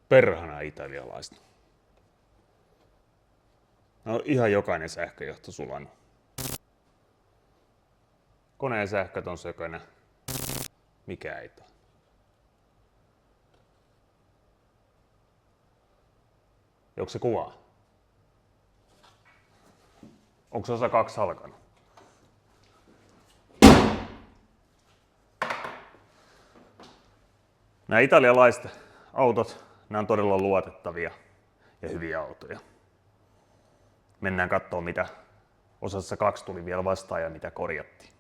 Perhana italialaista. No ihan jokainen sähköjohto sulanut. Koneen sähköt on sökönä. Mikä ei toimi. Onko se kuvaa? Onko osa 2 alkanut? Nämä italialaiset autot, nämä on todella luotettavia ja hyviä autoja. Mennään katsoa mitä osassa 2 tuli vielä vastaan ja mitä korjattiin.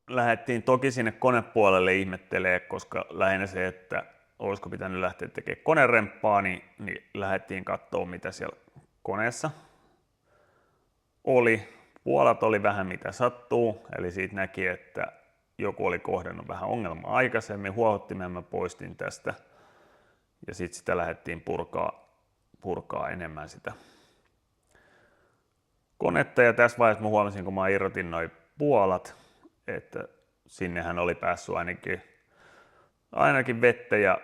Lähdettiin toki sinne konepuolelle ihmettelee, koska lähinnä se, että olisiko pitänyt lähteä tekemään koneremppaa, niin lähdettiin katsoa mitä siellä koneessa oli. Puolat oli vähän mitä sattuu, eli siitä näki, että joku oli kohdannut vähän ongelmaa aikaisemmin. Huohottimen mä poistin tästä ja sitten sitä lähdettiin purkaa enemmän sitä konetta. Ja tässä vaiheessa mä huomasin, kun mä irrotin noi puolat, että sinnehän oli päässyt ainakin vettä ja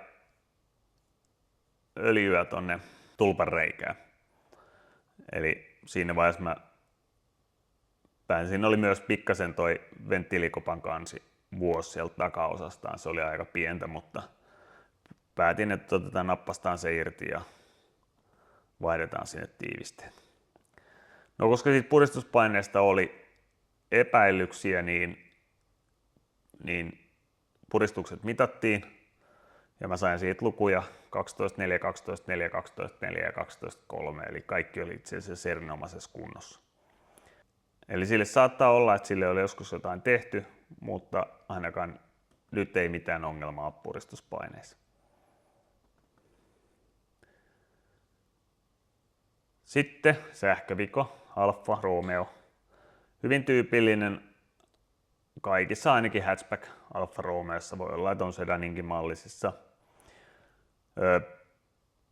öljyä tonne tulpan reikään. Eli siinä vaiheessa siinä oli myös pikkasen toi venttiilikopan kansi vuosi sieltä takaosastaan. Se oli aika pientä, mutta päätin, että nappastaan se irti ja vaihdetaan sinne tiivisteet. No koska siitä puristuspaineesta oli epäilyksiä, niin puristukset mitattiin ja mä sain siitä lukuja 12.4, 12.4, 12.4 ja 12.3, eli kaikki oli itse asiassa erinomaisessa kunnossa. Eli sille saattaa olla, että sille oli joskus jotain tehty, mutta ainakaan nyt ei mitään ongelmaa puristuspaineissa. Sitten sähköviko, Alfa Romeo. Hyvin tyypillinen kaikissa, ainakin hatchback Alfa Romeossa, voi olla, että on sedaninkin mallisissa.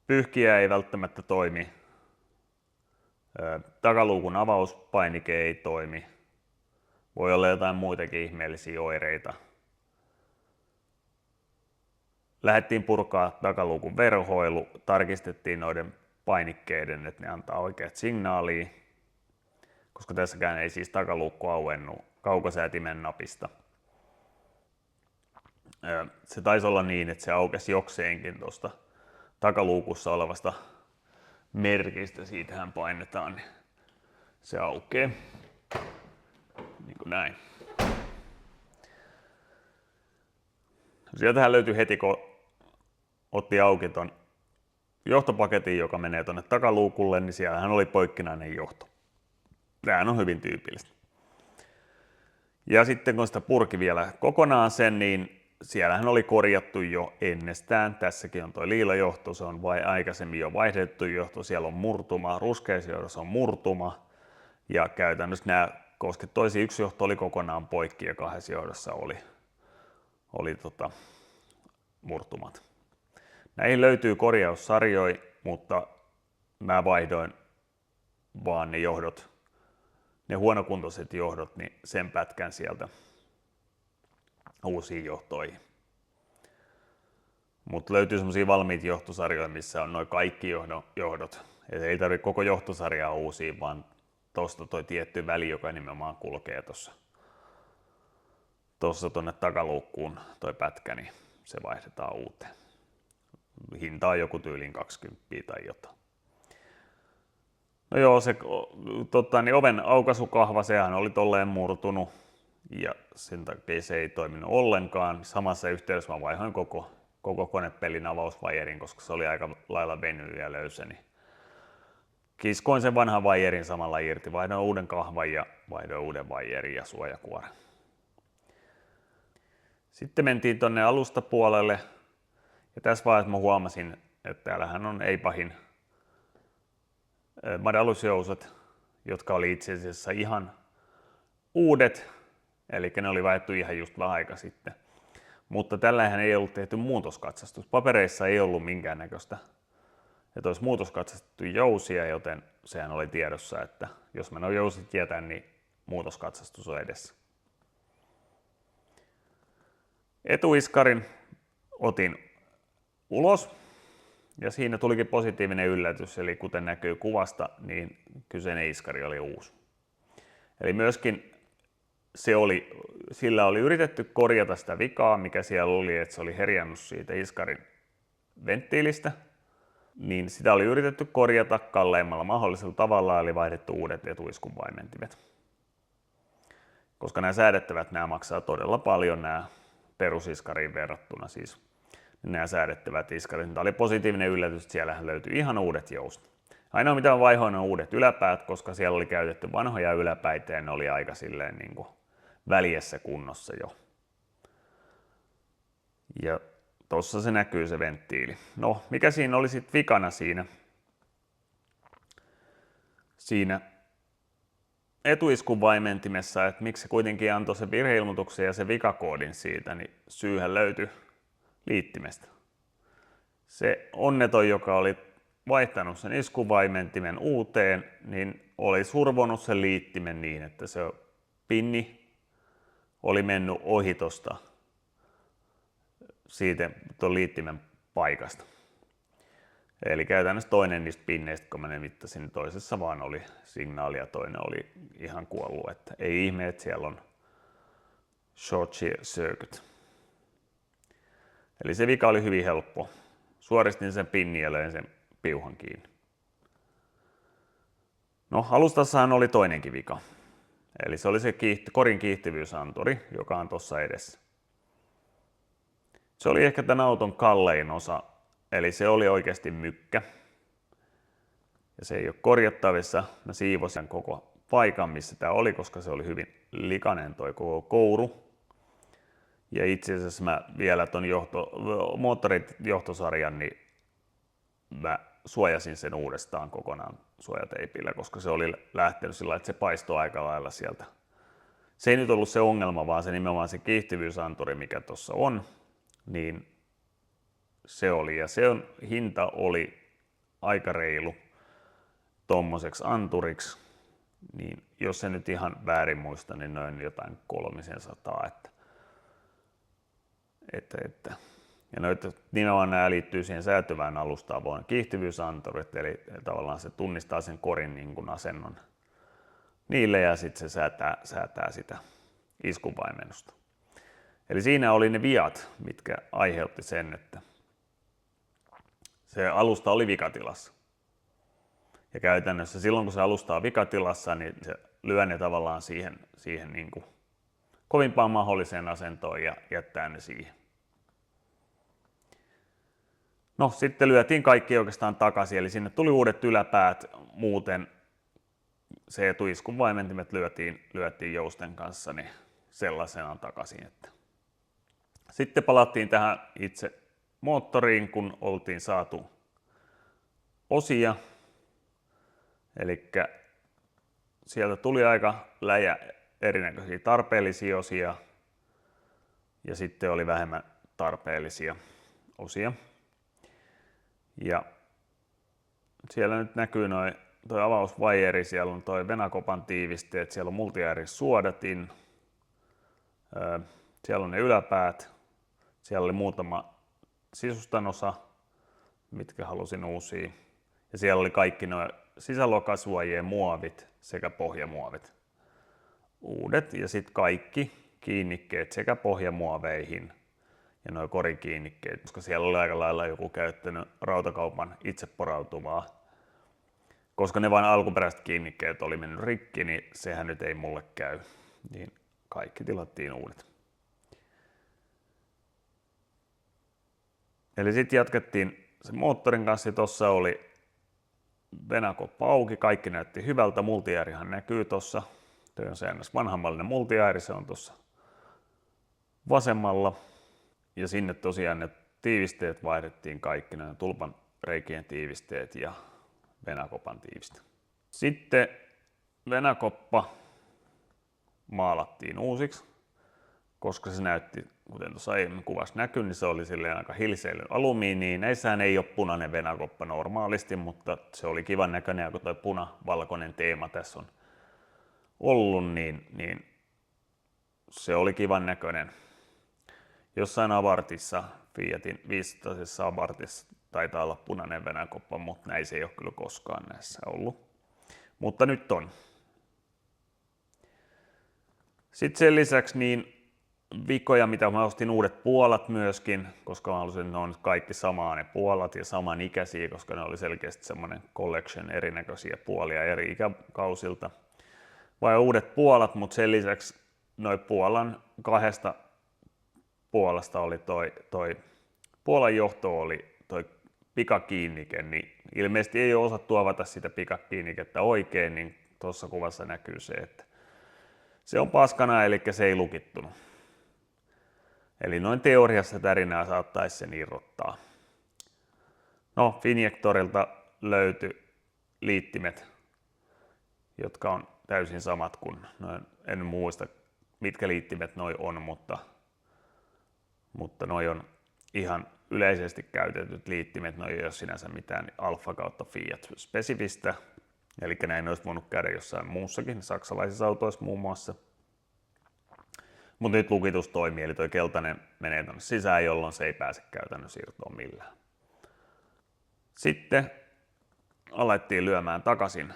Pyyhkiä ei välttämättä toimi. Takaluukun avauspainike ei toimi. Voi olla jotain muitakin ihmeellisiä oireita. Lähdettiin purkaa takaluukun verhoilu, tarkistettiin noiden painikkeiden, että ne antaa oikeat signaalia, koska tässäkään ei siis takaluukku auennut kaukosäätimen napista. Se taisi olla niin, että se aukesi jokseenkin tuosta takaluukussa olevasta merkistä, siitähän painetaan, niin se aukeaa, niin kuin näin. Sieltähän löytyi heti, kun otti auki ton johtopaketin, joka menee tuonne takaluukulle, niin siellähän oli poikkinainen johto. Tämähän on hyvin tyypillistä. Ja sitten kun sitä purki vielä kokonaan sen, niin siellähän oli korjattu jo ennestään. Tässäkin on tuo liilajohto, se on aikaisemmin jo vaihdettu johto, siellä on murtuma, ruskeassa johdossa on murtuma. Ja käytännössä nämä toisi yksi johto oli kokonaan poikki ja 2 johdossa oli murtumat. Näihin löytyy korjaussarjoja, mutta mä vaihdoin vaan ne johdot, ne huonokuntoiset johdot, niin sen pätkän sieltä uusiin johtoihin. Mutta löytyy semmoisia valmiita johtosarjoja, missä on noin kaikki johdot. Et ei tarvitse koko johtosarjaa uusia, vaan tuosta toi tietty väli, joka nimenomaan kulkee tuossa tuonne takaluukkuun toi pätkä, niin se vaihdetaan uuteen. Hinta on joku tyyliin 20 tai jotain. No joo, se oven aukaisukahva, sehän oli tolleen murtunut ja sen takia se ei toiminut ollenkaan. Samassa yhteydessä mä vaihoin koko konepelin avausvaijerin, koska se oli aika lailla venynyt ja löysä. Niin kiskoin sen vanhan vaijerin samalla irti, vaihdoin uuden kahvan ja vaihdoin uuden vaijerin ja suojakuoren. Sitten mentiin tonne alustapuolelle ja tässä vaiheessa mä huomasin, että täällähän on ei pahin madallusjousot, jotka oli itse asiassa ihan uudet, eli ne oli vaihdettu ihan just vähän aika sitten. Mutta tällähän ei ollut tehty muutoskatsastus. Papereissa ei ollut minkäännäköistä, että olisi muutoskatsastettu jousia, joten sehän oli tiedossa, että jos mä noin jousit jätän, niin muutoskatsastus on edessä. Etuiskarin otin ulos ja siinä tulikin positiivinen yllätys, eli kuten näkyy kuvasta, niin kyseinen iskari oli uusi. Eli myöskin sillä oli yritetty korjata sitä vikaa, mikä siellä oli, että se oli herjannut siitä iskarin venttiilistä, niin sitä oli yritetty korjata kalleimmalla mahdollisella tavalla, eli vaihdettu uudet etuiskun vaimentimet. Koska nämä säädettävät, nämä maksaa todella paljon nämä perusiskariin verrattuna siis nämä säädettävät iskarit. Tämä oli positiivinen yllätys, että siellähän löytyi ihan uudet joustot. Ainoa mitä vaihoin on uudet yläpäät, koska siellä oli käytetty vanhoja yläpäitä ja ne oli aika silleen niin kuin väljessä kunnossa jo. Ja tossa se näkyy se venttiili. No, mikä siinä oli sitten vikana siinä etuiskun vaimentimessa, että miksi se kuitenkin antoi se virheilmoituksen ja se vikakoodin siitä, niin syyhän löytyi liittimestä. Se onneton, joka oli vaihtanut sen iskuvaimentimen uuteen, niin oli survonut sen liittimen niin, että se pinni oli mennyt ohi siitä tuon liittimen paikasta. Eli käytännössä toinen niistä pinneistä, kun mä ne mittasin, niin toisessa vaan oli signaali ja toinen oli ihan kuollut. Että ei ihme, että siellä on short circuit. Eli se vika oli hyvin helppo. Suoristin sen pinnin ja löin sen piuhan kiinni. No, alustassahan oli toinenkin vika. Eli se oli se korin kiihtyvyysanturi, joka on tuossa edessä. Se oli ehkä tämän auton kallein osa, eli se oli oikeasti mykkä. Ja se ei ole korjattavissa. Mä siivosin koko paikan, missä tämä oli, koska se oli hyvin likainen toi koko kouru. Ja itse asiassa mä vielä ton moottorijohtosarjan, niin mä suojasin sen uudestaan kokonaan suojateipillä, koska se oli lähtenyt sillä, että se paistoi aika lailla sieltä. Se ei nyt ollut se ongelma, vaan se nimenomaan se kiihtyvyysanturi, mikä tuossa on, niin se oli. Ja sen hinta oli aika reilu tommoseksi anturiksi, niin jos se nyt ihan väärin muista, niin noin jotain 300. Ja nimenomaan nämä liittyy siihen säätyvään alustaan voin kiihtyvyysanturit, eli tavallaan se tunnistaa sen korin niin kuin asennon niille ja sitten se säätää sitä iskuvaimennusta. Eli siinä oli ne viat, mitkä aiheutti sen, että se alusta oli vikatilassa. Ja käytännössä silloin, kun se alusta on vikatilassa, niin se lyö ne tavallaan siihen niin kuin kovimpaan mahdolliseen asentoon ja jättää ne siihen. No, sitten lyötiin kaikki oikeastaan takaisin, eli sinne tuli uudet yläpäät, muuten se etuiskun vaimentimet lyötiin jousten kanssa niin sellaisenaan takaisin. Sitten palattiin tähän itse moottoriin, kun oltiin saatu osia, eli sieltä tuli aika läjä erinäköisiä tarpeellisia osia ja sitten oli vähemmän tarpeellisia osia. Ja siellä nyt näkyy toi avausvaieri, siellä on toi Venakopan tiivisteet, siellä on multiäärissuodatin, siellä on ne yläpäät, siellä oli muutama sisustanosa, mitkä halusin uusia. Ja siellä oli kaikki nuo sisäluokasuojien muovit sekä pohjamuovit uudet ja sitten kaikki kiinnikkeet sekä pohjamuoveihin ja nuo korikiinnikkeet, koska siellä oli aika lailla joku käyttänyt Rautakaupan itse porautuvaa. Koska ne vain alkuperäiset kiinnikkeet oli mennyt rikki, niin sehän nyt ei mulle käy. Niin kaikki tilattiin uudet. Eli sitten jatkettiin sen moottorin kanssa. Tuossa oli venakoppa auki, kaikki näytti hyvältä. Multiäärihan näkyy tuossa. Tuo on se vanhammallinen multiääri, se on tuossa vasemmalla. Ja sinne tosiaan ne tiivisteet vaihdettiin kaikki, nämä tulpan reikien tiivisteet ja venakopan tiiviste. Sitten venakoppa maalattiin uusiksi. koska se näytti, kuten tuossa aiemmin kuvassa näkyi, niin se oli silleen aika hilseily alumiini. Näissähän ei ole punainen venakoppa normaalisti, mutta se oli kivan näköinen, ja kun tuo puna-valkoinen teema tässä on ollut, niin se oli kivan näköinen. Jossain Abarthissa, Fiatin 500 Abarthissa taitaa olla punainen venakoppa, mutta näissä ei ole kyllä koskaan näissä ollut. Mutta nyt on. Sitten sen lisäksi niin vikoja, mitä mä ostin uudet puolat myöskin, koska mä halusin, että ne on kaikki samaa ne puolat ja samanikäisiä, koska ne oli selkeästi semmoinen collection erinäköisiä puolia eri ikäkausilta. Vai uudet puolat, mutta sen lisäksi noin Puolan kahdesta puolasta oli toi Puolan johto oli toi pikakiinnike, niin ilmeisesti ei ole osattu avata sitä pikakiinnikettä oikein, niin tuossa kuvassa näkyy se, että se on paskana, eli se ei lukittunut. Eli noin teoriassa tärinää saattaisi sen irrottaa. No, Finjektorilta löytyi liittimet, jotka on täysin samat kuin noin, en muista mitkä liittimet noi on, mutta noi on ihan yleisesti käytetyt liittimet, noi ei ole sinänsä mitään Alfa kautta Fiat spesifistä, eli näin olisi voinut käydä jossain muussakin, saksalaisissa autoissa muun muassa. Mutta nyt lukitus toimii, eli tuo keltainen menee tuonne sisään, jolloin se ei pääse käytännössä irtoon millään. Sitten alettiin lyömään takaisin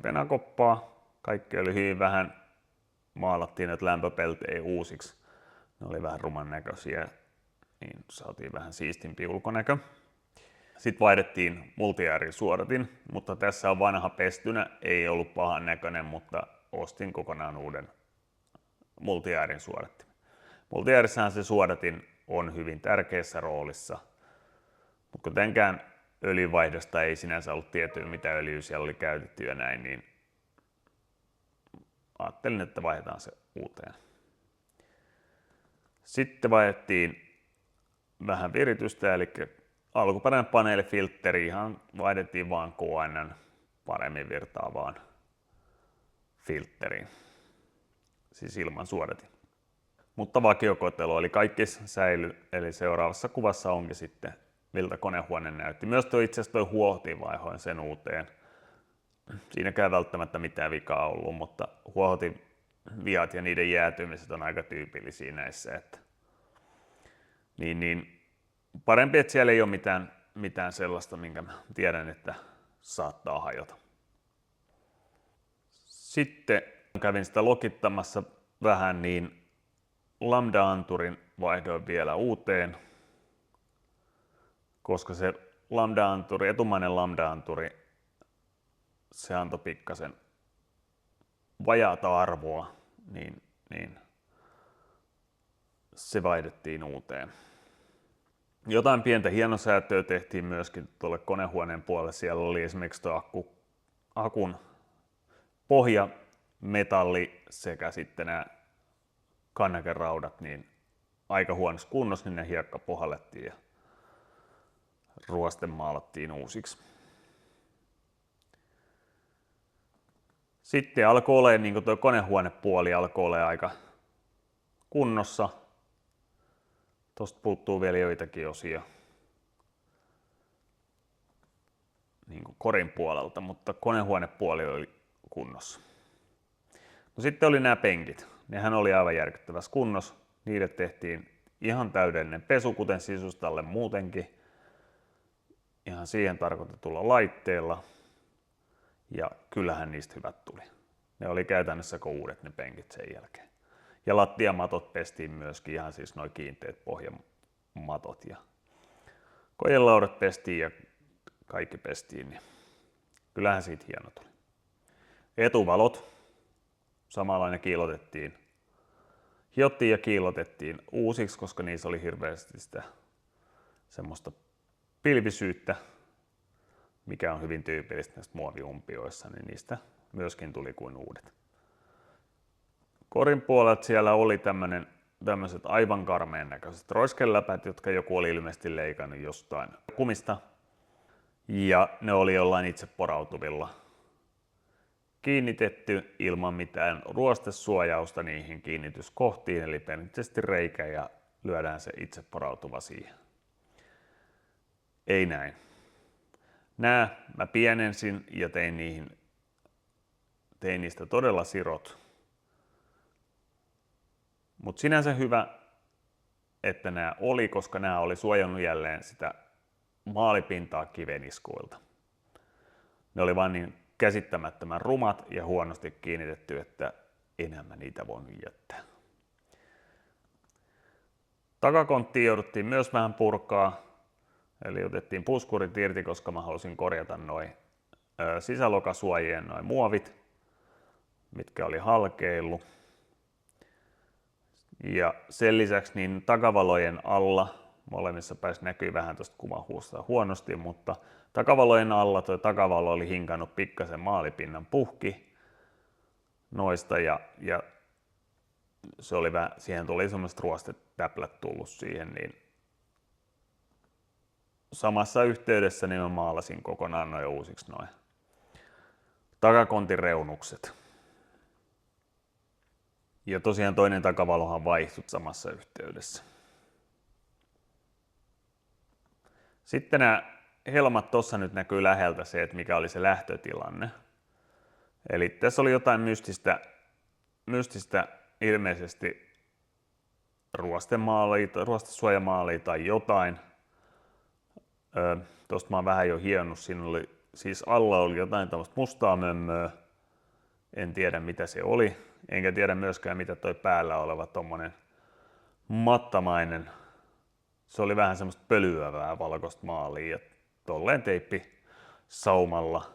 venakoppaa. Kaikki oli hyvin vähän. Maalattiin näitä lämpöpeltejä uusiksi. Ne oli vähän ruman näköisiä, niin saatiin vähän siistimpi ulkonäkö. Sitten vaihdettiin multijäärin suodatin, mutta tässä on vanha pestynä, ei ollut pahan näköinen, mutta ostin kokonaan uuden multijäärin suodattimen. Multijäärissähän se suodatin on hyvin tärkeässä roolissa, mutta kun tämänkään öljyvaihdosta ei sinänsä ollut tietoa, mitä öljyä siellä oli käytetty ja näin, niin ajattelin, että vaihdetaan se uuteen. Sitten vaihdettiin vähän viritystä, eli alkuperäinen paneelifiltteri ihan vaihdettiin vaan KN:n paremmin virtaavaan filtteriin, siis ilman suodatin. Mutta vakiokotelo, eli kaikki säilyi, eli seuraavassa kuvassa onkin sitten miltä konehuone näytti. Myös itse asiassa tuo huohotin vaihoin sen uuteen. Siinäkään välttämättä mitään vikaa ollut, mutta huohotin viat ja niiden jäätymiset on aika tyypillisiä näissä. Että niin parempi, että siellä ei ole mitään sellaista, minkä mä tiedän, että saattaa hajota. Sitten kävin sitä lokittamassa vähän, niin lambda-anturin vaihdoin vielä uuteen, koska se lambda-anturi, etumainen lambda-anturi, se antoi pikkasen vajaata arvoa, niin se vaihdettiin uuteen. Jotain pientä hienosäätöä tehtiin myöskin tuolle konehuoneen puolelle. Siellä oli esimerkiksi tuo akun pohjametalli sekä sitten nämä kannakeraudat niin aika huonossa kunnossa, niin ne hiekka puhallettiin ja ruoste maalattiin uusiksi. Sitten alkoi olemaan, niin kuin tuo konehuonepuoli alkoi olemaan aika kunnossa. Tuosta puuttuu vielä joitakin osia niin kuin korin puolelta, mutta konehuonepuoli oli kunnossa. No sitten oli nämä penkit. Nehän oli aivan järkyttävässä kunnossa. Niille tehtiin ihan täydellinen pesu, kuten sisustalle muutenkin. Ihan siihen tarkoitetulla laitteella. Ja kyllähän niistä hyvät tuli. Ne oli käytännössä uudet ne penkit sen jälkeen. Ja lattiamatot pestiin myöskin, ihan siis noin kiinteät pohjamatot. Ja kojelaudat pestiin ja kaikki pestiin. Niin kyllähän siitä hieno tuli. Etuvalot, samanlainen kiilotettiin. Hiottiin ja kiilotettiin uusiksi, koska niissä oli hirveästi sitä semmoista pilvisyyttä, mikä on hyvin tyypillistä näistä muoviumpioissa, niin niistä myöskin tuli kuin uudet. Korin puolelta siellä oli tämmöiset aivan karmeen näköiset roiskeläpät, jotka joku oli ilmeisesti leikannut jostain kumista. Ja ne oli jollain itse porautuvilla. kiinnitetty ilman mitään ruostesuojausta niihin kiinnityskohtiin, eli perinteisesti reikä ja lyödään se itse porautuva siihen. Ei näin. Nää mä pienensin ja tein niistä todella sirot. Mutta sinänsä hyvä, että nämä oli, koska nämä oli suojannut jälleen sitä maalipintaa kiveniskuilta. Ne oli vaan niin käsittämättömän rumat ja huonosti kiinnitetty, että enää mä niitä voinut jättää. Takakonttiin jouduttiin myös vähän purkaa, eli otettiin puskurit irti, koska mä halusin korjata noin sisälokasuojien noin muovit, mitkä oli halkeillut. Ja sen lisäksi niin takavalojen alla, molemmissa päissä näkyy vähän tuosta kuvahuusta huonosti, mutta takavalojen alla tuo takavalo oli hinkannut pikkasen maalipinnan puhki noista ja se oli vähän, siihen tuli semmoiset ruostetäplät tullut siihen, niin samassa yhteydessä niin mä maalasin kokonaan noin uusiksi noin takakontin reunukset. Ja tosiaan toinen takavalohan vaihtui samassa yhteydessä. Sitten nämä helmat tuossa nyt näkyy läheltä se, että mikä oli se lähtötilanne. Eli tässä oli jotain mystistä ilmeisesti ruostesuojamaalia tai jotain. Tuosta mä oon vähän jo hionnut, siinä oli, siis alla oli jotain tämmöistä mustaa mömmöä. En tiedä mitä se oli, enkä tiedä myöskään mitä toi päällä oleva tommonen mattamainen. Se oli vähän semmoista pölyävää valkoista maalia ja tolleen teippi saumalla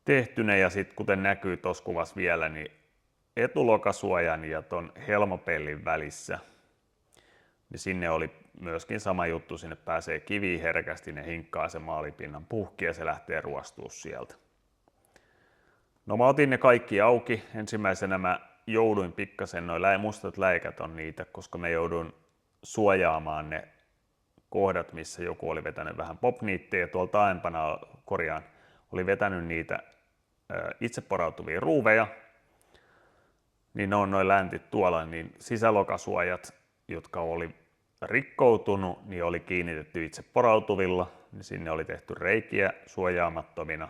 tehtynä. Ja sitten kuten näkyy tuossa kuvassa vielä, niin etulokasuojan ja ton helmopellin välissä, niin sinne oli myöskin sama juttu, sinne pääsee kiviin herkästi, ne hinkkaa sen maalipinnan puhki ja se lähtee ruostua sieltä. No mä otin ne kaikki auki. Ensimmäisenä mä jouduin pikkasen, noi mustat läikät on niitä, koska mä jouduin suojaamaan ne kohdat, missä joku oli vetänyt vähän popniitteja. Tuolta taaempana oli vetänyt niitä itse porautuvia ruuveja. Niin ne on noin läntit tuolla, niin sisälokasuojat, jotka oli rikkoutunut, niin oli kiinnitetty itse porautuvilla. Niin sinne oli tehty reikiä suojaamattomina.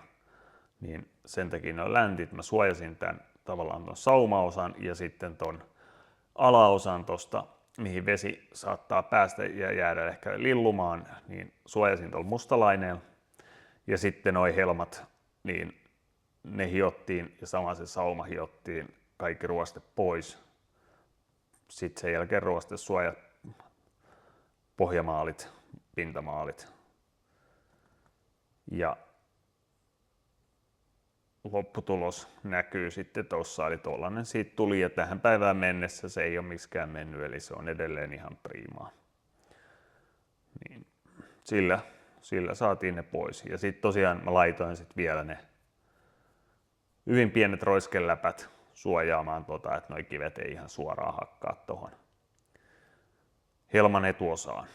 Niin sen takia nuo läntit mä suojasin tämän tavallaan ton saumaosan ja sitten ton alaosan tosta, mihin vesi saattaa päästä ja jäädä ehkä lillumaan, niin suojasin tuolla mustalaineella. Ja sitten nuo helmat, niin ne hiottiin ja sama se sauma hiottiin kaikki ruoste pois. Sitten sen jälkeen ruostesuojat, pohjamaalit, pintamaalit. Ja lopputulos näkyy sitten tuossa, eli tuollainen siitä tuli ja tähän päivään mennessä se ei ole miskään mennyt, eli se on edelleen ihan priimaa. Niin, sillä saatiin ne pois. Ja sitten tosiaan mä laitoin sitten vielä ne hyvin pienet roiskeläpät suojaamaan että noi kivet ei ihan suoraan hakkaa tuohon helman etuosaan.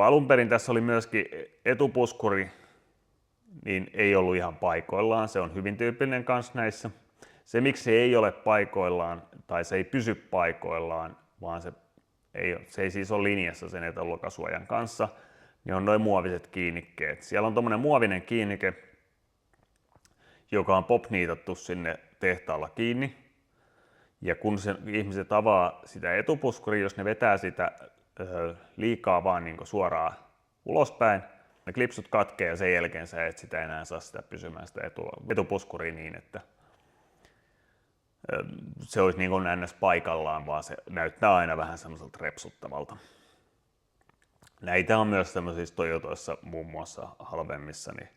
Alun perin tässä oli myöskin etupuskuri, niin ei ollut ihan paikoillaan. Se on hyvin tyypillinen kanssa näissä. Se miksi se ei ole paikoillaan tai se ei pysy paikoillaan, vaan se ei siis ole linjassa sen etulokasuojan kanssa, niin on noin muoviset kiinnikkeet. Siellä on tommonen muovinen kiinnike, joka on popniitattu sinne tehtaalla kiinni. Ja kun ihmiset avaa sitä etupuskuria, jos ne vetää sitä liikaa vaan niin suoraan ulospäin, ne klipsut katkee ja sen jälkeen sä et sitä enää saa sitä pysymään sitä etupuskuria niin, että se olisi niin kuin ns. Paikallaan, vaan se näyttää aina vähän semmoiselta repsuttavalta. Näitä on myös semmoisissa Toyotoissa muun muassa halvemmissa, niin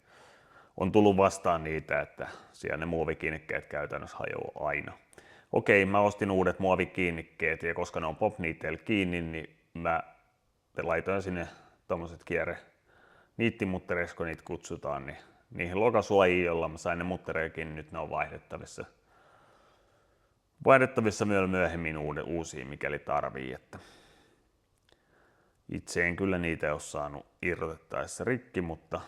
on tullut vastaan niitä, että siellä ne muovikiinnikkeet käytännössä hajoaa aina. Okei, mä ostin uudet muovikiinnikkeet ja koska ne on popniitteillä kiinni, niin mä laitoin sinne tommoset niittimuttereiksi, kun niitä kutsutaan, niin niihin lokasuojiin, joilla mä sain ne muttereikin, nyt ne on vaihdettavissa myöhemmin uusiin, mikäli tarvii. Että itse en kyllä niitä ole saanut irrotettaessa rikki, mutta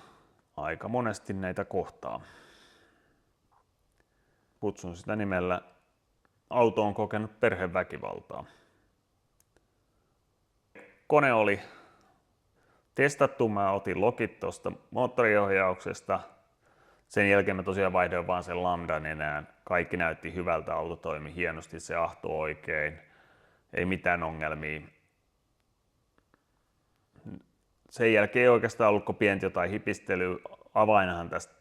aika monesti näitä kohtaa. Kutsun sitä nimellä auto on kokenut perheväkivaltaa. Kone oli testattu, mä otin lokit tuosta moottoriohjauksesta. Sen jälkeen mä tosiaan vaihdoin vaan sen Lambdan enää. Kaikki näytti hyvältä, auto toimi hienosti, se ahtui oikein. Ei mitään ongelmia. Sen jälkeen ei oikeastaan ollut kuin pientä jotain hipistelyä. Avainahan tästä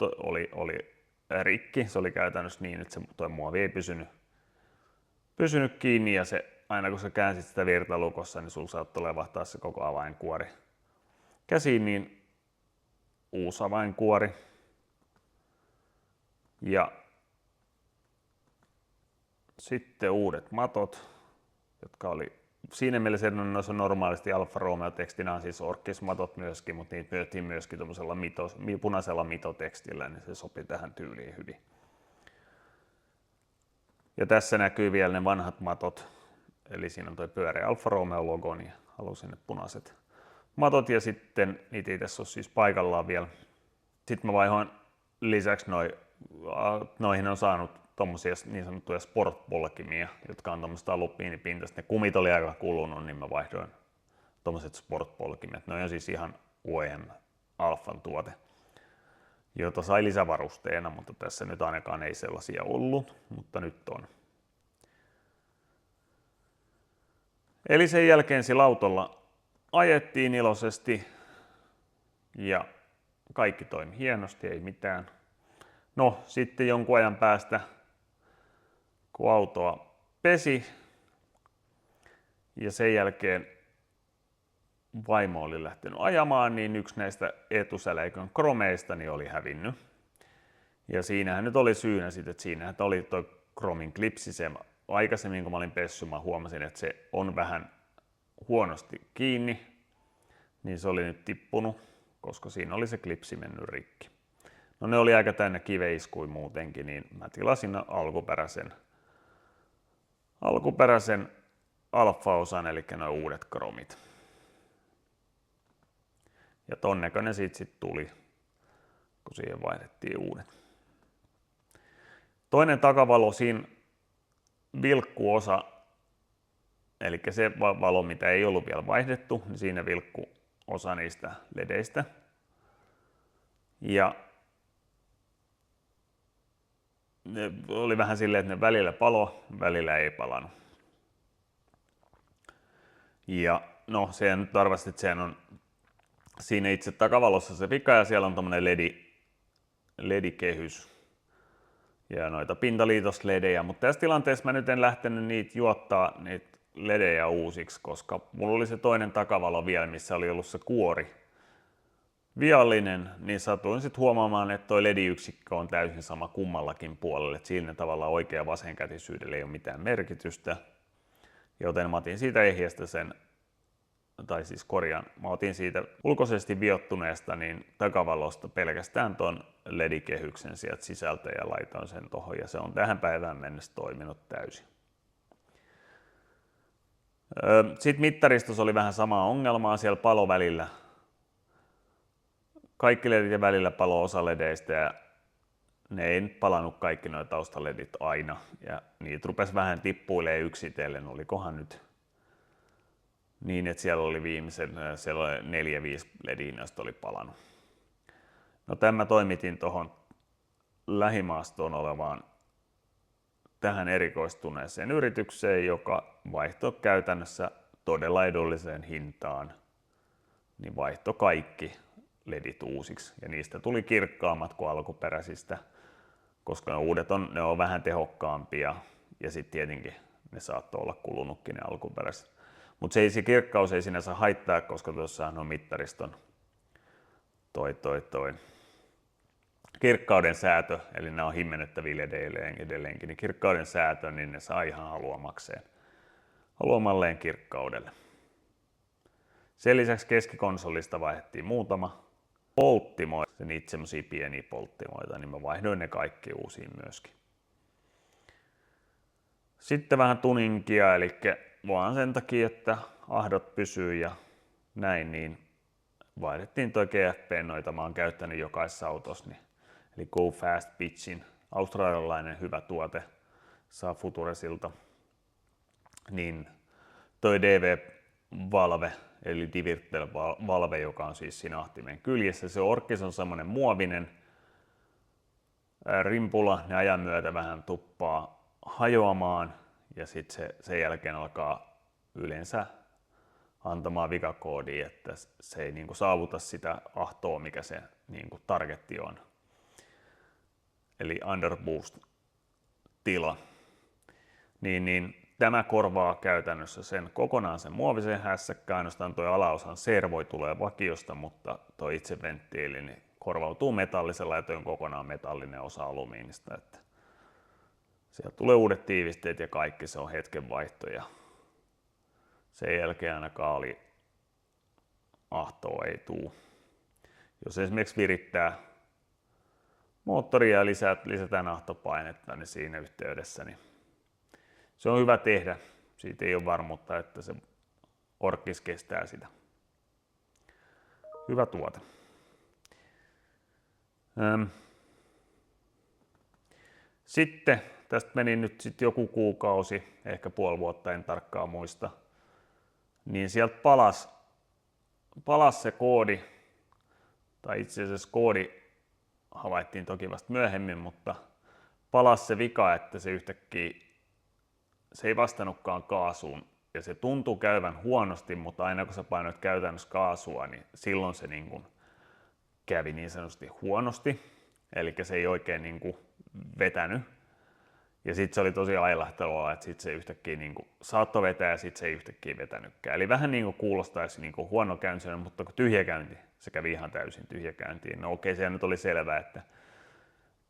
oli rikki. Se oli käytännössä niin, että tuo muovi ei pysynyt kiinni ja aina kun sä käänsit sitä virtalukossa, niin sulla saattoi levahtaa se koko avainkuori käsiin, niin uusi avainkuori. Ja sitten uudet matot, jotka oli siinä mielessä noissa normaalisti Alfa Romeo-tekstinä on siis orkkismatot myöskin, mutta niitä myytiin myöskin tuollaisella punaisella mitotekstillä, niin se sopi tähän tyyliin hyvin. Ja tässä näkyy vielä ne vanhat matot, eli siinä on tuo pyöreä Alfa Romeo-logo, niin halusin ne punaiset matot ja sitten niitä ei tässä ole siis paikallaan vielä. Sitten mä vaihoin lisäksi noihin on saanut tommosia niin sanottuja sportpolkimia, jotka on tommoista alumiinipintaista. Ne kumit oli aika kulunut, niin mä vaihdoin tommoset sportpolkimet. Ne on siis ihan OEM Alfan tuote, jota sai lisävarusteena, mutta tässä nyt ainakaan ei sellaisia ollut, mutta nyt on. Eli sen jälkeen sillä autolla ajettiin iloisesti ja kaikki toimi hienosti, ei mitään. No sitten jonkun ajan päästä, kun autoa pesi ja sen jälkeen vaimo oli lähtenyt ajamaan, niin yksi näistä etusäleikön kromeista niin oli hävinnyt. Ja siinähän nyt oli syynä sitten, että siinähän oli tuo kromin klipsi. Se aikaisemmin kun mä olin pessy, mä huomasin, että se on vähän huonosti kiinni, niin se oli nyt tippunut, koska siinä oli se klipsi mennyt rikki. No ne oli aika täynnä kiveiskuja muutenkin, niin mä tilasin alkuperäisen alfa-osan, eli nuo uudet kromit. Ja ton näköinen siitä sitten tuli, kun siihen vaihdettiin uudet. Toinen takavalo siinä vilkkuosa, eli se valo, mitä ei ollut vielä vaihdettu, niin siinä vilkku osa niistä ledeistä. Ja ne oli vähän silleen, että ne välillä palo, välillä ei palannut. Ja no, se nyt arvasti, että sehän on siinä itse takavalossa se vika ja siellä on tommonen LED-kehys ja noita pintaliitosledejä, mutta tässä tilanteessa mä nyt en lähtenyt niitä juottaa niitä ledejä uusiksi, koska mulla oli se toinen takavalo vielä, missä oli ollut se kuori viallinen, niin satuin sitten huomaamaan, että toi LED-yksikkö on täysin sama kummallakin puolella, että siinä tavallaan oikea vasenkätisyydellä ei ole mitään merkitystä, joten mä otin siitä ehjästä mä otin siitä ulkoisesti viottuneesta niin takavalosta pelkästään ton LED-kehyksen sieltä sisältä ja laitoin sen tohon ja se on tähän päivään mennessä toiminut täysin. Sitten mittaristossa oli vähän samaa ongelmaa, siellä palo välillä. Kaikki ledit ja välillä palo osa ledeistä ja ne ei nyt palannut kaikki nuo taustaledit aina ja niitä rupesi vähän tippuilemaan yksitellen, olikohan nyt niin, että siellä oli siellä oli 4-5 lediä, joista oli palannut. No tämä toimitin tuohon lähimaastoon olevaan tähän erikoistuneeseen yritykseen, joka vaihtoi käytännössä todella edulliseen hintaan, niin vaihtoi kaikki ledit uusiksi ja niistä tuli kirkkaammat kuin alkuperäisistä, koska ne uudet ne on vähän tehokkaampia ja sitten tietenkin ne saattoi olla kulunutkin ne alkuperäiset. Mutta se kirkkaus ei sinänsä haittaa, koska tuossahan on mittariston toi kirkkauden säätö, eli nämä on himmennettäviä edelleenkin, niin kirkkauden säätö, niin ne saa ihan haluamalleen kirkkaudelle. Sen lisäksi keskikonsolista vaihdettiin muutama polttimo, niitä semmosia pieniä polttimoita, niin mä vaihdoin ne kaikki uusiin myöskin. Sitten vähän tuninkia, eli vaan sen takia, että ahdot pysyy ja näin, niin vaihdettiin toi GFP, noita mä oon käyttänyt jokaisessa autossa, niin, eli Go Fast Pitchin, australialainen hyvä tuote, saa Futuresilta, niin toi DV-valve, eli Divirtel-valve, joka on siis siinä ahtimen kyljessä, se orkkis on semmoinen muovinen rimpula, ne ajan myötä vähän tuppaa hajoamaan, ja sitten se sen jälkeen alkaa yleensä antamaan vikakoodia, että se ei niinku saavuta sitä ahtoa, mikä se niinku targetti on. Eli underboost-tila. Niin tämä korvaa käytännössä sen kokonaan sen muovisen hässäkkään, ainoastaan tuo alaosan servoi tulee vakiosta, mutta tuo itse venttiili niin korvautuu metallisella ja tuo on kokonaan metallinen osa alumiinista. Että sieltä tulee uudet tiivisteet ja kaikki, se on hetkenvaihto ja sen jälkeen ainakaan oli ahtoa ei tuu. Jos esimerkiksi virittää moottoria ja lisätään ahtopainetta, niin siinä yhteydessä niin se on hyvä tehdä. Siitä ei ole varmuutta, että se orkkis kestää sitä. Hyvä tuote. Sitten tästä meni nyt joku kuukausi, ehkä puoli vuotta, en tarkkaan muista. Niin sieltä palasi se koodi, tai itse asiassa koodi havaittiin toki vasta myöhemmin, mutta palasi se vika, että se yhtäkkiä se ei vastannutkaan kaasuun ja se tuntui käyvän huonosti, mutta aina kun sä painoit käytännössä kaasua, niin silloin se niin kuin kävi niin sanotusti huonosti, eli se ei oikein niin kuin vetänyt. Ja sitten se oli tosi ailahtelua, että sitten se yhtäkkiä niin kuin saattoi vetää ja sitten se ei yhtäkkiä vetänytkään. Eli vähän niin kuin kuulostaisi niin kuin huono käynti, mutta kun tyhjäkäynti, se kävi ihan täysin tyhjäkäyntiin. No okei, se nyt oli selvää, että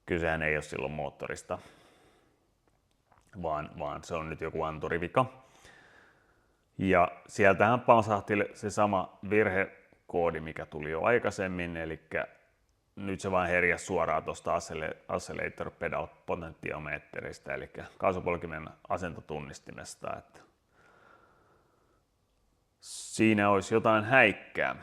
kysehän ei ole silloin moottorista, vaan se on nyt joku anturivika. Ja sieltähän pasahti se sama virhekoodi, mikä tuli jo aikaisemmin, eli nyt se vaan herjäsi suoraan tuosta Accelerator Pedal Potentiometeristä, eli kaasupolkimen asentotunnistimesta, että siinä olisi jotain häikkää.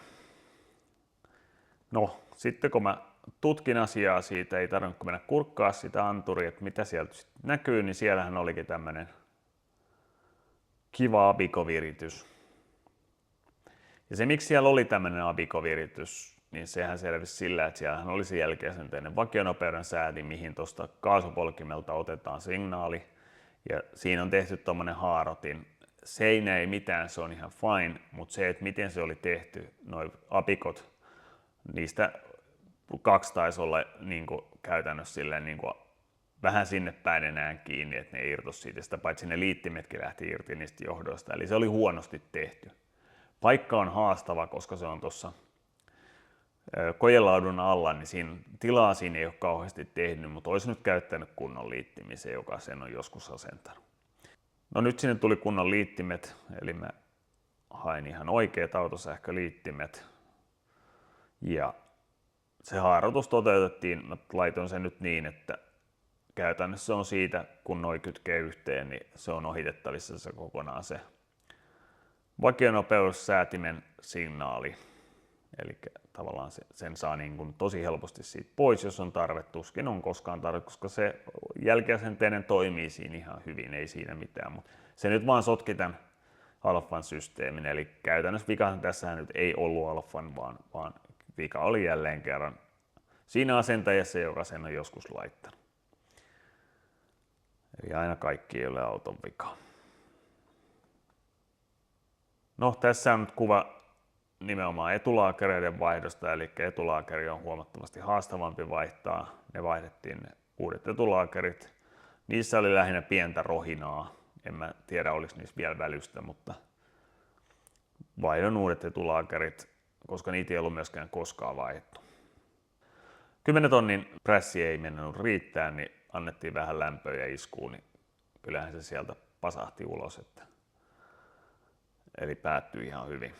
No, sitten kun mä tutkin asiaa siitä, ei tarvinnut mennä kurkkaa sitä anturia, että mitä sieltä näkyy, niin siellähän olikin tämmöinen kiva abikoviritys. Ja se, miksi siellä oli tämmöinen abikoviritys, niin sehän selvisi sillä, että siellähän oli sen jälkeenteinen vakionopeuden sääti, mihin tuosta kaasupolkimelta otetaan signaali. Ja siinä on tehty tommonen haarotin. Seinä ei mitään, se on ihan fine, mutta se, että miten se oli tehty, noi apikot, niistä 2 taisi olla niin kuin käytännössä silleen, niin kuin vähän sinne päin enää kiinni, että ne irtos siitä, sitä paitsi ne liittimetkin lähti irti niistä johdoista, eli se oli huonosti tehty. Paikka on haastava, koska se on tuossa kojelaudun alla, niin siinä ei ole kauheasti tehnyt, mutta olisi nyt käyttänyt kunnon liittimisen, joka sen on joskus asentanut. No nyt sinne tuli kunnon liittimet, eli mä hain ihan oikeat autosähköliittimet ja se haarotus toteutettiin, mä laitoin sen nyt niin, että käytännössä on siitä, kun noi kytkee yhteen, niin se on ohitettavissa se kokonaan se vakionopeussäätimen signaali. Eli tavallaan sen saa niin kuin tosi helposti siitä pois, jos on tarve, tuskin on koskaan tarve, koska se jälkiasenteinen toimii siinä ihan hyvin, ei siinä mitään. Mutta se nyt vaan sotki tämän alfan systeemin, eli käytännössä vikahan tässähän nyt ei ollut alfan, vaan vika oli jälleen kerran siinä asentajassa, joka sen on joskus laittanut. Eli aina kaikki ei ole auton vika. No tässä on nyt kuva nimenomaan etulaakereiden vaihdosta, eli etulaakeri on huomattavasti haastavampi vaihtaa. Ne vaihdettiin ne uudet etulaakerit. Niissä oli lähinnä pientä rohinaa. En mä tiedä, oliko niissä vielä välystä, mutta vaihdon uudet etulaakerit, koska niitä ei ollut myöskään koskaan vaihdettu. 10 tonnin prässi ei mennyt riittää, niin annettiin vähän lämpöä ja iskuun, niin kyllähän se sieltä pasahti ulos. Eli päättyi ihan hyvin.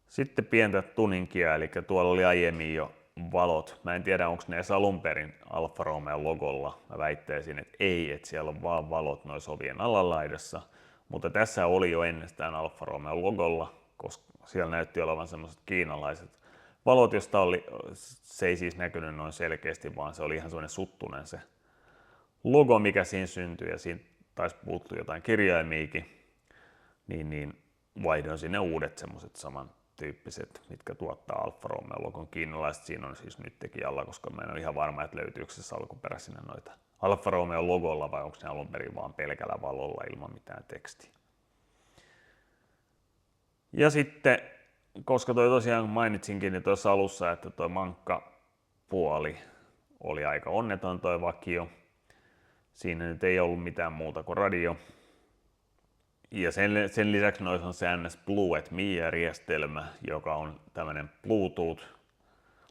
Sitten pientä tuninkia, eli tuolla oli aiemmin jo valot. Mä en tiedä, onko ne edes alun perin Alfa Romeo logolla. Mä väittäisin, että ei, että siellä on vaan valot noissa ovien alalaidassa. Mutta tässä oli jo ennestään Alfa Romeo logolla, koska Siellä näytti olevan semmoiset kiinalaiset valot, josta se ei siis näkynyt noin selkeästi, vaan se oli ihan semmoinen suttunen se logo, mikä siinä syntyi, ja siinä taisi puuttua jotain kirjaimiikin, niin vaihdoin sinne uudet semmoiset samantyyppiset, mitkä tuottaa Alfa Romeo logon. Kiinalaiset siinä on siis nyt alla, koska mä en ole ihan varma, että löytyykö se alkuperäisenä noita Alfa Romeo logolla vai onko ne alun perin vaan pelkällä valolla ilman mitään tekstiä. Ja sitten, koska toi tosiaan mainitsinkin niin tuossa alussa, että toi mankkapuoli oli aika onneton toi vakio. Siinä nyt ei ollut mitään muuta kuin radio. Ja sen lisäksi noissa on se NS Blue Me-järjestelmä, joka on tämmöinen Bluetooth,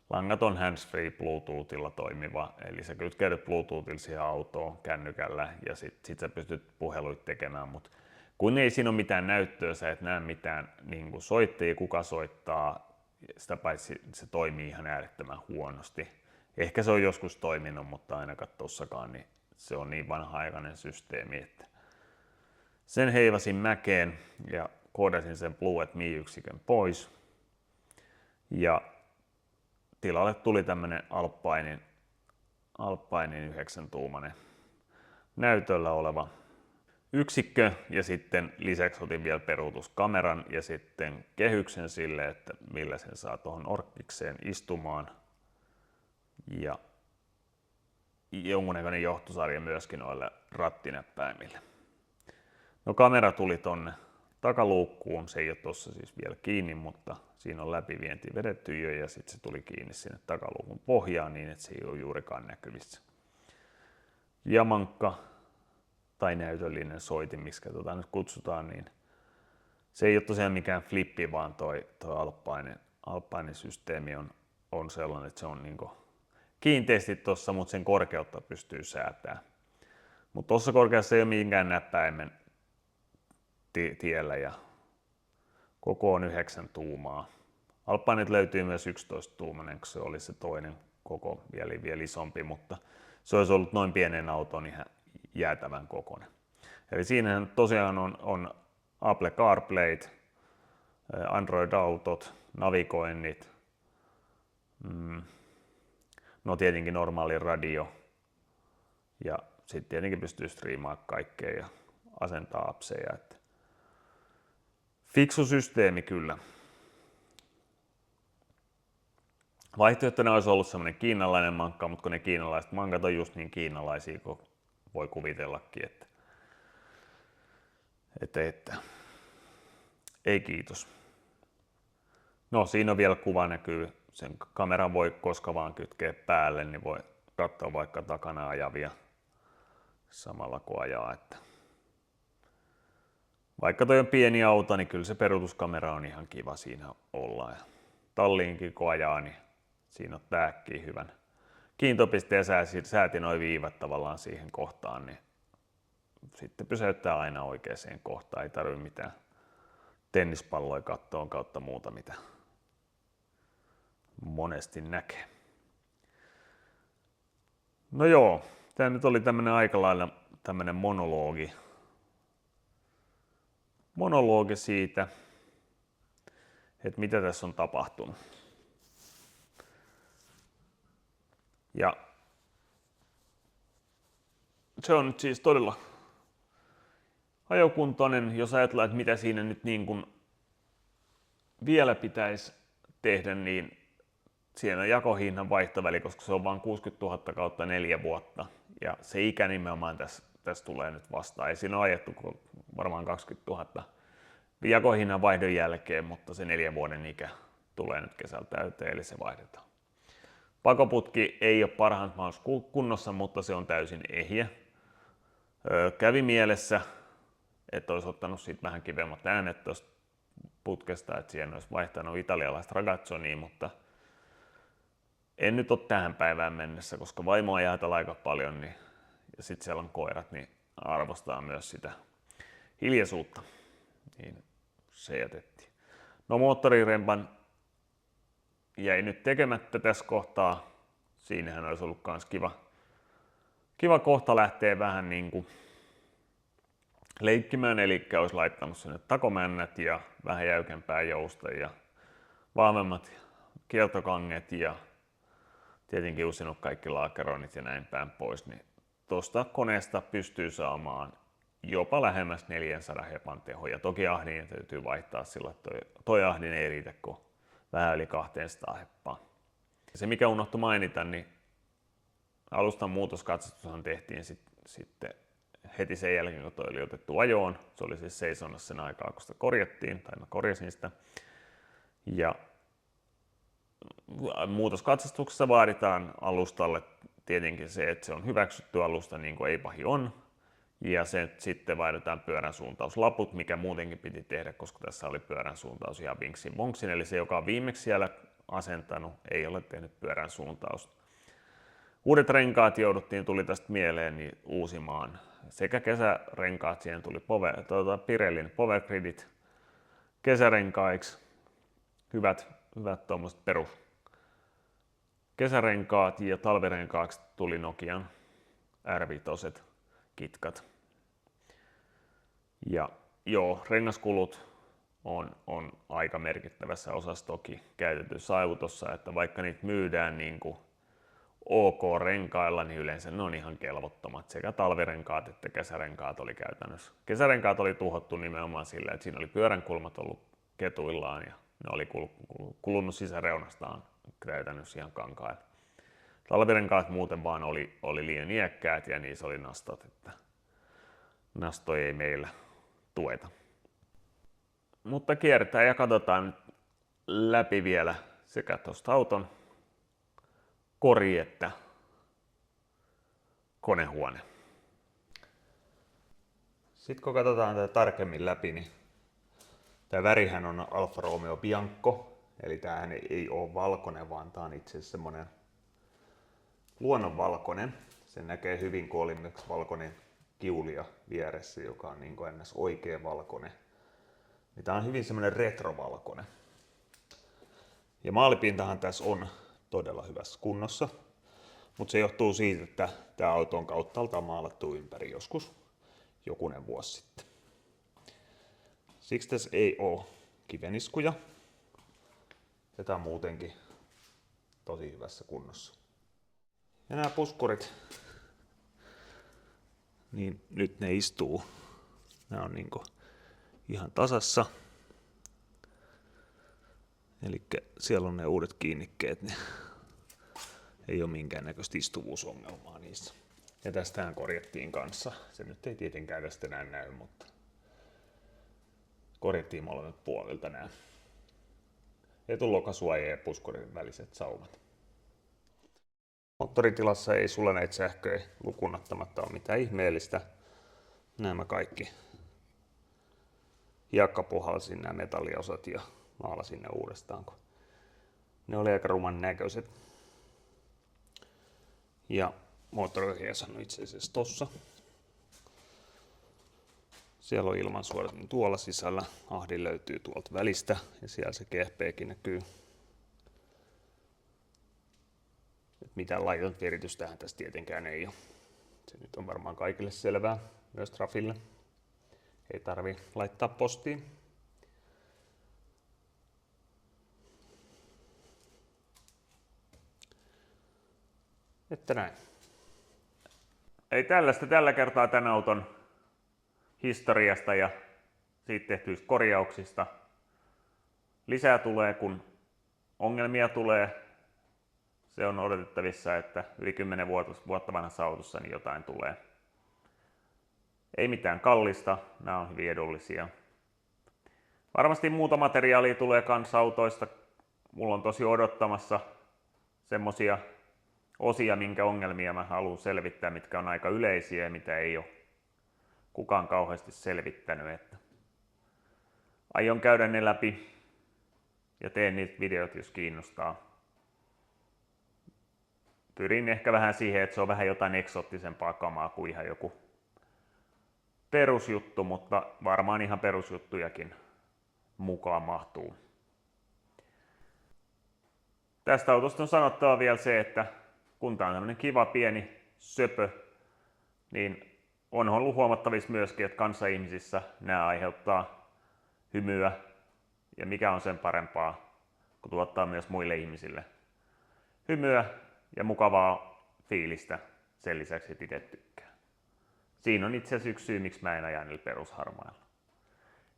langaton handsfree Bluetoothilla toimiva. Eli sä kytkeydät Bluetoothilla siihen autoon kännykällä ja sit sä pystyt puheluita tekemään. Mutta kun ei siinä ole mitään näyttöä, sä et näe mitään niin soittajia, kuka soittaa, sitä paitsi se toimii ihan äärettömän huonosti. Ehkä se on joskus toiminut, mutta ainakaan tossakaan niin se on niin vanha-aikainen systeemi, että sen heivasin mäkeen ja koodasin sen Blue Me-yksikön pois. Ja tilalle tuli tämmönen Alpinin 9-tuumainen näytöllä oleva yksikkö, ja sitten lisäksi otin vielä peruutuskameran ja sitten kehyksen sille, että millä sen saa tuohon orkkikseen istumaan. Ja jonkunnäköinen johtosarja myöskin noille rattinäppäimille. No kamera tuli tonne takaluukkuun, se ei ole tossa siis vielä kiinni, mutta siinä on läpivienti vedetty jo ja sitten se tuli kiinni sinne takaluukun pohjaan niin, että se ei ole juurikaan näkyvissä. Ja mankka tai näytöllinen soitin, miksi nyt kutsutaan, niin se ei ole tosiaan mikään flippi, vaan toi Alpine systeemi on sellainen, että se on niinku kiinteästi tossa, mutta sen korkeutta pystyy säätämään. Mutta tuossa korkeassa ei ole minkään näppäimen tiellä ja koko on 9 tuumaa. Alpineit löytyy myös 11-tuumainen, kun se oli se toinen koko vielä isompi, mutta se olisi ollut noin pienen auton ihan jäätävän kokoinen. Eli siinä tosiaan on Apple CarPlay, Android-autot, navigoinnit, no tietenkin normaali radio ja sitten tietenkin pystyy striimaamaan kaikkea ja asentaa appseja. Että fiksu systeemi kyllä. Vaihtoehtona olisi ollut semmoinen kiinalainen mankka, mutta kun ne kiinalaiset mankat on just niin kiinalaisia, kun voi kuvitellakin, että ei kiitos. No siinä on vielä kuva näkyy, sen kameran voi koska vaan kytkeä päälle, niin voi katsoa vaikka takana ajavia samalla kun ajaa. Että vaikka toi on pieni auto, niin kyllä se peruutuskamera on ihan kiva siinä olla. Ja talliinkin kun ajaa, niin siinä on tääkkiä hyvän kiintopiste ja sääti noin viivat tavallaan siihen kohtaan, niin sitten pysäyttää aina oikeaan kohtaan. Ei tarvitse mitään tennispalloja kattoon kautta muuta, mitä monesti näkee. No joo, tämä nyt oli tämmönen aika lailla tämmönen monologi siitä, että mitä tässä on tapahtunut. Ja se on nyt siis todella ajokuntoinen, jos ajatellaan, että mitä siinä nyt niin kuin vielä pitäisi tehdä, niin siinä on jakohinnan vaihtoväli, koska se on vain 60 000 kautta 4 vuotta. Ja se ikä nimenomaan tässä tulee nyt vastaan. Ei siinä ole ajettu varmaan 20 000 jakohinnan vaihdon jälkeen, mutta se 4 vuoden ikä tulee nyt kesällä täyteen, eli se vaihdetaan. Pakoputki ei ole parhaassa mahdollisessa kunnossa, mutta se on täysin ehjä. Kävi mielessä, että olisi ottanut siitä vähän kivemmat äänet tuosta putkesta, että siihen olisi vaihtanut italialaista ragazzonia, mutta en nyt ole tähän päivään mennessä, koska vaimo ajaa täällä aika paljon niin, ja sitten siellä on koirat, niin arvostaa myös sitä hiljaisuutta. Niin se jätettiin. No moottorirempan jäi nyt tekemättä tässä kohtaa. Siinähän olisi ollut myös kiva kohta lähteä vähän niin kuin leikkimään, eli olisi laittanut sinne takomännät ja vähän jäykempää jousta ja vahvemmat kiertokanget ja tietenkin uusinut kaikki laakeroinnit ja näin päin pois, niin tuosta koneesta pystyy saamaan jopa lähemmäs 400 hepan tehoja. Toki ahdin täytyy vaihtaa sillä, että toi ahdin ei riitä kuin vähän yli 200 heppaa. Se mikä unohtui mainita, niin alustan muutoskatsastushan tehtiin sitten heti sen jälkeen, kun toi oli otettu ajoon. Se oli siis seisonnassa sen aikaa, kun sitä korjattiin, tai mä korjasin sitä. Ja muutoskatsastuksessa vaaditaan alustalle tietenkin se, että se on hyväksytty alusta niin kuin Eipahi on. Ja sitten vaihdetaan pyörän suuntauslaput, mikä muutenkin piti tehdä, koska tässä oli pyörän suuntaus ihan vinksin vonksin. Eli se, joka on viimeksi siellä asentanut, ei ole tehnyt pyörän suuntausta. Uudet renkaat tuli tästä mieleen niin uusimaan. Sekä kesärenkaat, siihen tuli Pirellin Powergridit kesärenkaiksi. Hyvät tuommoiset perus kesärenkaat ja talvirenkaaksi tuli Nokian R5 kitkat. Ja joo, rengaskulut on aika merkittävässä osassa toki käytetyssä autossa, että vaikka niitä myydään niin kuin OK-renkailla, niin yleensä ne on ihan kelvottomat. Sekä talvirenkaat että kesärenkaat oli käytännössä. Kesärenkaat oli tuhottu nimenomaan sillä, että siinä oli pyöränkulmat ollut ketuillaan ja ne oli kulunut sisäreunastaan käytännössä ihan kankailla. Talvirenkaat muuten vaan oli liian iäkkäät ja niissä oli nastot, että nastoja ei meillä tueta. Mutta kierretään ja katsotaan läpi vielä sekä tuosta auton kori että konehuone. Sitten kun katsotaan tätä tarkemmin läpi, niin tämä värihän on Alfa Romeo Bianco, eli tämähän ei ole valkoinen, vaan tämä on itse asiassa semmoinen luonnonvalkoinen. Sen näkee hyvin, kun oli myös valkoinen kiulia vieressä, joka on niin kuin ns. Oikea valkoinen. Niin tämä on hyvin semmoinen retrovalkoinen. Ja maalipintahan tässä on todella hyvässä kunnossa, mutta se johtuu siitä, että tämä auto on kauttaaltaan maalattu ympäri joskus jokunen vuosi sitten. Siksi tässä ei ole kiveniskuja. Ja tämä on muutenkin tosi hyvässä kunnossa. Ja nämä puskurit, niin nyt ne istuu. Nämä on niinku ihan tasassa. Eli siellä on ne uudet kiinnikkeet, niin ei ole minkäännäköistä istuvuusongelmaa niissä. Ja tästähän korjattiin kanssa. Se nyt ei tietenkään tästä enää näy, mutta korjattiin molemmat puolilta nämä etulokasuojien ja puskurin väliset saumat. Moottoritilassa ei sulaneita sähköjä lukuun ottamatta ole mitään ihmeellistä. Nämä kaikki hiekkapuhalsin nämä metalliosat ja maalasin ne uudestaan, kun ne oli aika ruman näköiset. Ja moottoriohjaus on itse asiassa tossa. Siellä on ilmansuodatin tuolla sisällä. Ahdin löytyy tuolta välistä ja siellä se GFPkin näkyy. Mitään laitonta viritystähän tässä tietenkään ei ole. Se nyt on varmaan kaikille selvää, myös Trafille. Ei tarvi laittaa postiin. Että näin. Ei tällaista tällä kertaa tämän auton historiasta ja siitä tehtyistä korjauksista. Lisää tulee, kun ongelmia tulee. Se on odotettavissa, että yli 10 vuotta vanhassa autossa niin jotain tulee. Ei mitään kallista, nämä on hyvin edullisia. Varmasti muuta materiaalia tulee kans autoista. Mulla on tosi odottamassa semmosia osia, minkä ongelmia mä haluan selvittää, mitkä on aika yleisiä ja mitä ei ole kukaan kauheasti selvittänyt. Että aion käydä ne läpi ja teen niitä videot, jos kiinnostaa. Pyrin ehkä vähän siihen, että se on vähän jotain eksoottisempaa kamaa kuin ihan joku perusjuttu, mutta varmaan ihan perusjuttujakin mukaan mahtuu. Tästä autosta on sanottava vielä se, että kun tämä on tämmöinen kiva pieni söpö, niin on ollut huomattavissa myöskin, että kanssaihmisissä nämä aiheuttaa hymyä, ja mikä on sen parempaa, kun tuottaa myös muille ihmisille hymyä ja mukavaa fiilistä sen lisäksi, että itse tykkää. Siinä on itse asiassa yksi syy, miksi mä en aja niillä perusharmailla.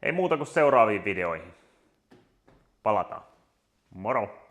Ei muuta kuin seuraaviin videoihin. Palataan. Moro!